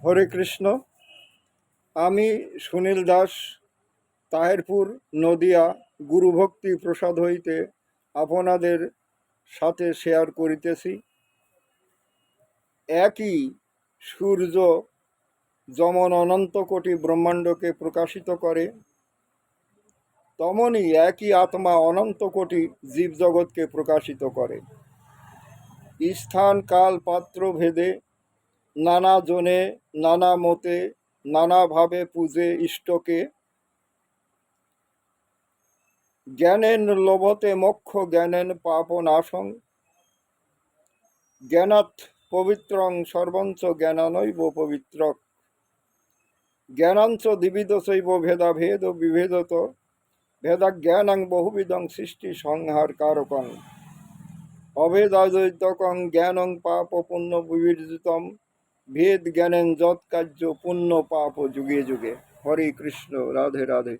হরে কৃষ্ণ। আমি সুনীল দাস, তাহেরপুর, নদিয়া, গুরুভক্তি প্রসাদ হইতে আপনাদের সাথে শেয়ার করিতেছি। একই সূর্য যেমন অনন্ত কোটি ব্রহ্মাণ্ডকে প্রকাশিত করে, তেমনি একই আত্মা অনন্ত কোটি জীবজগৎকে প্রকাশিত করে। স্থান কাল পাত্র ভেদে নানা জনে নানা মতে নানাভাবে পূজে ইষ্টকে। জ্ঞানেন লোভতে মোক্ষ জ্ঞানেন পাপ নাশং, জ্ঞানাৎ পবিত্রং সর্বঞ্চ জ্ঞানানৈব পবিত্রক। জ্ঞানাঞ্চ দ্বিবিধচৈব ভেদা ভেদ বিভেদত, ভেদা জ্ঞানাং বহুবিধং সৃষ্টি সংহার কারকং। অভেদাদ্বৈতকং জ্ঞানং পাপ পুণ্য বিবর্জিতম, ভেদ জ্ঞানেন যৎ কার্য পুণ্য পাপ যুগে যুগে। হরে কৃষ্ণ, রাধে রাধে।